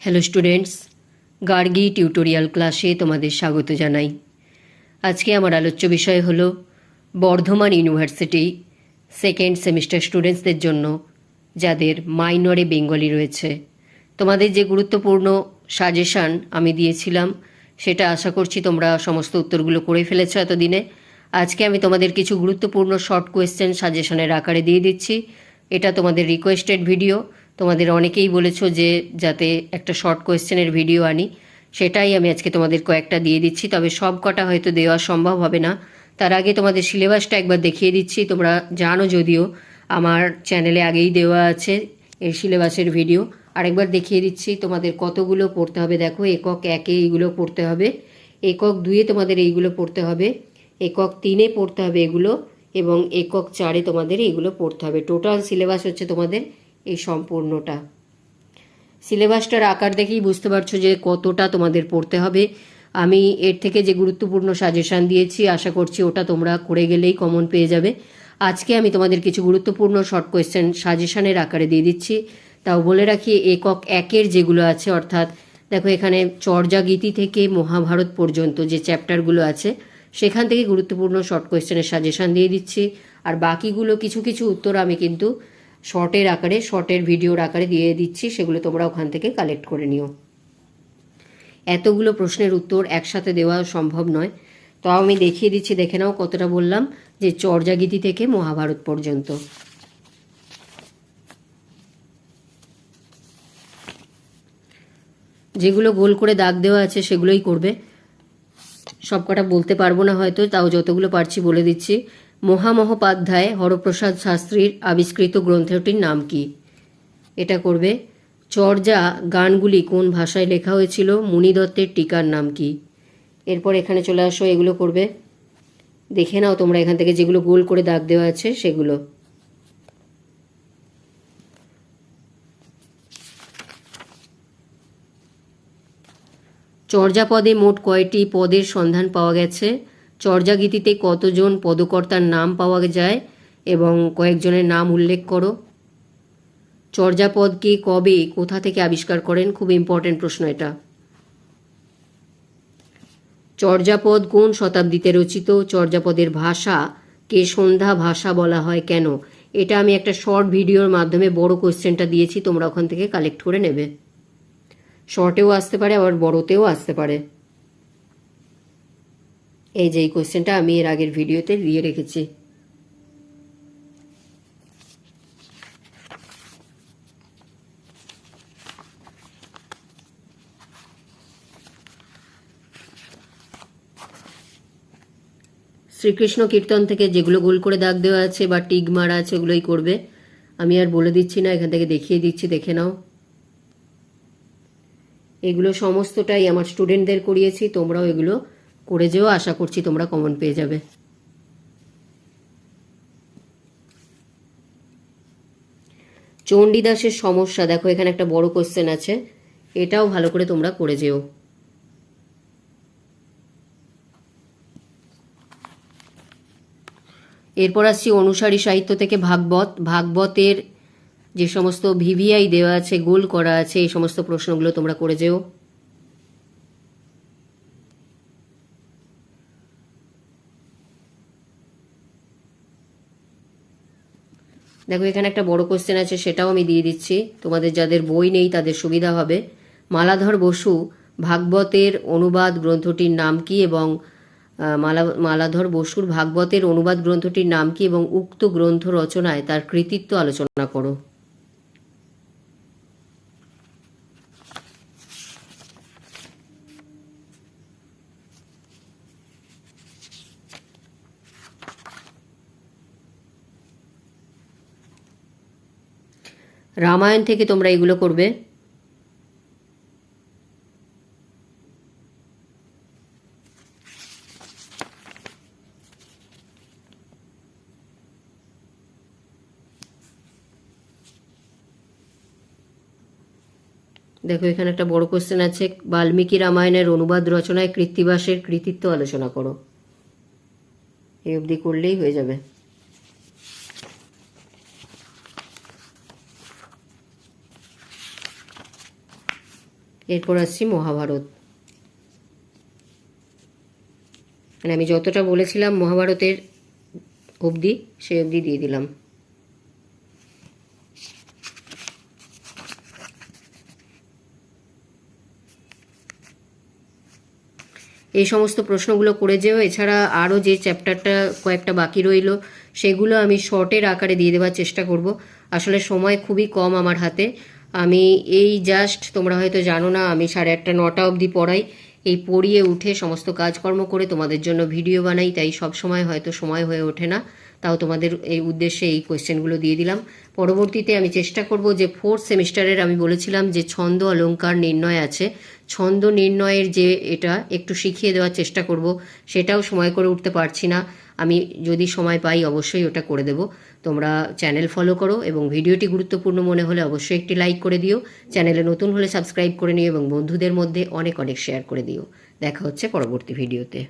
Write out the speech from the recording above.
Hello students, Gargi tutorial ক্লাসে তোমাদের স্বাগত জানাই। আজকে আমার আলোচ্য বিষয় হলো বর্ধমান ইউনিভার্সিটি সেকেন্ড সেমিস্টার স্টুডেন্টসদের জন্য যাদের মাইনরে বেঙ্গলি রয়েছে। তোমাদের যে গুরুত্বপূর্ণ সাজেশান আমি দিয়েছিলাম সেটা আশা করছি তোমরা সমস্ত উত্তরগুলো করে ফেলেছো এতদিনে। আজকে আমি তোমাদের কিছু গুরুত্বপূর্ণ শর্ট কোয়েশ্চেন সাজেশনের আকারে দিয়ে দিচ্ছি। এটা তোমাদের রিকোয়েস্টেড ভিডিও। তোমাদের অনেকেই বলেছো যে যাতে একটা শর্ট কোয়েশ্চেনের ভিডিও আনি, সেটাই আমি আজকে তোমাদের কয়েকটা দিয়ে দিচ্ছি। তবে সব কটা হয়তো দেওয়া সম্ভব হবে না। তার আগে তোমাদের সিলেবাসটা একবার দেখিয়ে দিচ্ছি। তোমরা জানো যদিও, আমার চ্যানেলে আগেই দেওয়া আছে এই সিলেবাসের ভিডিও। আরেকবার দেখিয়ে দিচ্ছি তোমাদের কতগুলো পড়তে হবে। দেখো, একক একে এইগুলো পড়তে হবে, একক দুইয়ে তোমাদের এইগুলো পড়তে হবে, একক তিনে পড়তে হবে এগুলো, এবং একক চারে তোমাদের এইগুলো পড়তে হবে। টোটাল সিলেবাস হচ্ছে তোমাদের এই সম্পূর্ণটা। সিলেবাসটার আকার দেখেই বুঝতে পারছো যে কতটা তোমাদের পড়তে হবে। আমি এর থেকে যে গুরুত্বপূর্ণ সাজেশান দিয়েছি আশা করছি ওটা তোমরা করে গেলেই কমন পেয়ে যাবে। আজকে আমি তোমাদের কিছু গুরুত্বপূর্ণ শর্ট কোয়েশ্চেন সাজেশানের আকারে দিয়ে দিচ্ছি। তাও বলে রাখি, একক একের যেগুলো আছে, অর্থাৎ দেখো এখানে চর্যাগীতি থেকে মহাভারত পর্যন্ত যে চ্যাপ্টারগুলো আছে সেখান থেকে গুরুত্বপূর্ণ শর্ট কোয়েশ্চেনের সাজেশান দিয়ে দিচ্ছি। আর বাকিগুলো কিছু কিছু উত্তর আমি কিন্তু শর্টের আকারে, শর্টের ভিডিওর আকারে দিয়ে দিচ্ছি, সেগুলো তোমরা ওখান থেকে কালেক্ট করে নিও। এতগুলো প্রশ্নের উত্তর একসাথে দেওয়া সম্ভব নয়, তো আমি দেখিয়ে দিচ্ছি, দেখে নাও কতটা বললাম, যে চর্যাগীতি থেকে মহাভারত পর্যন্ত। যেগুলো গোল করে দাগ দেওয়া আছে সেগুলোই করবে, সব কটা বলতে পারবো না হয়তো, তাও যতগুলো পারছি বলে দিচ্ছি। মহামহোপাধ্যায় হরপ্রসাদ শাস্ত্রীর আবিষ্কৃত গ্রন্থটির নাম কি? এটা করবে। চর্যা গানগুলি কোন ভাষায় লেখা হয়েছিল? মুনি দত্তের টিকার নাম কি? এরপর এখানে চলে আসো, এগুলো করবে। দেখে নাও তোমরা এখান থেকে যেগুলো গোল করে দাগ দেওয়া আছে সেগুলো। চর্যাপদে মোট কয়টি পদের সন্ধান পাওয়া গেছে? চর্যাগীতিতে কতজন পদকর্তার নাম পাওয়া যায় এবং কয়েকজনের নাম উল্লেখ করো। চর্যাপদকে কবে কোথা থেকে আবিষ্কার করেন? খুব ইম্পর্টেন্ট প্রশ্ন এটা। চর্যাপদ কোন শতাব্দীতে রচিত? চর্যাপদের ভাষা কে সন্ধ্যা ভাষা বলা হয় কেন? এটা আমি একটা শর্ট ভিডিওর মাধ্যমে বড় কোয়েশ্চেনটা দিয়েছি, তোমরা ওখান থেকে কালেক্ট করে নেবে। শর্টেও আসতে পারে, আবার বড়তেও আসতে পারে। এই যে এই কোয়েশ্চেনটা আমি এর আগের ভিডিওতে দিয়ে রেখেছি। শ্রীকৃষ্ণ কীর্তন থেকে যেগুলো গোল করে দাগ দেওয়া আছে বা টিক মারা আছে ওগুলোই করবে। আমি আর বলে দিচ্ছি না, এখান থেকে দেখিয়ে দিচ্ছি, দেখে নাও। এগুলো সমস্তটাই আমার স্টুডেন্টদের করিয়েছি, তোমরাও এগুলো করে যেও, আশা করছি তোমরা কমন পেয়ে যাবে। চণ্ডীদাসের সমস্যা, দেখো এখানে একটা বড় কোশ্চেন আছে, এটাও ভালো করে তোমরা করে যেও। এরপর আসছি অনুসারী সাহিত্য থেকে ভাগবত। ভাগবতের যে সমস্ত ভিভিআই দেওয়া আছে, গোল করা আছে, এই সমস্ত প্রশ্নগুলো তোমরা করে যেও। দেখো এখানে একটা বড় কোশ্চেন আছে, সেটাও আমি দিয়ে দিচ্ছি, তোমাদের যাদের বই নেই তাদের সুবিধা হবে। মালাধর বসু ভাগবতের অনুবাদ গ্রন্থটির নাম কি এবং মালাধর বসুর ভাগবতের অনুবাদ গ্রন্থটির নাম কি এবং উক্ত গ্রন্থ রচনায় তার কৃতিত্ব আলোচনা করো। রামায়ণ থেকে তোমরা এগুলো করবে। দেখো এখানে একটা বড় কোশ্চেন আছে, বাল্মীকি রামায়ণের অনুবাদ রচনায় কৃত্তিবাসের কৃতিত্ব আলোচনা করো। এই অবধি করলেই হয়ে যাবে। এরপর আসছি মহাভারত। মানে আমি যতটা বলেছিলাম মহাভারতের অবধি সেই অবধি দিয়ে দিলাম। এই সমস্ত প্রশ্নগুলো করে যেও। এছাড়া আরও যে চ্যাপ্টারটা কয়েকটা বাকি রইল সেগুলো আমি শর্টের আকারে দিয়ে দেওয়ার চেষ্টা করব। আসলে সময় খুবই কম আমার হাতে। আমি এই জাস্ট, তোমরা হয়তো জানো না, আমি 8:30 9টা অবধি পড়াই। এই পড়িয়ে উঠে সমস্ত কাজকর্ম করে তোমাদের জন্য ভিডিও বানাই, তাই সব সময় হয়তো সময় হয়ে ওঠে না। তাও তোমাদের এই উদ্দেশ্যে এই কোয়েশ্চেনগুলো দিয়ে দিলাম। পরবর্তীতে আমি চেষ্টা করব যে 4th সেমিস্টারের আমি বলেছিলাম যে ছন্দ অলঙ্কার নির্ণয় আছে, ছন্দ নির্ণয়ের যে এটা একটু শিখিয়ে দেওয়ার চেষ্টা করব। সেটাও সময় করে উঠতে পারছি না, আমি যদি সময় পাই অবশ্যই ওটা করে দেব। তোমরা চ্যানেল ফলো করো এবং ভিডিওটি গুরুত্বপূর্ণ মনে হলে অবশ্যই একটি লাইক করে দিও। চ্যানেলে নতুন হলে সাবস্ক্রাইব করে নিও এবং বন্ধুদের মধ্যে অনেক অনেক শেয়ার করে দিও। দেখা হচ্ছে পরবর্তী ভিডিওতে।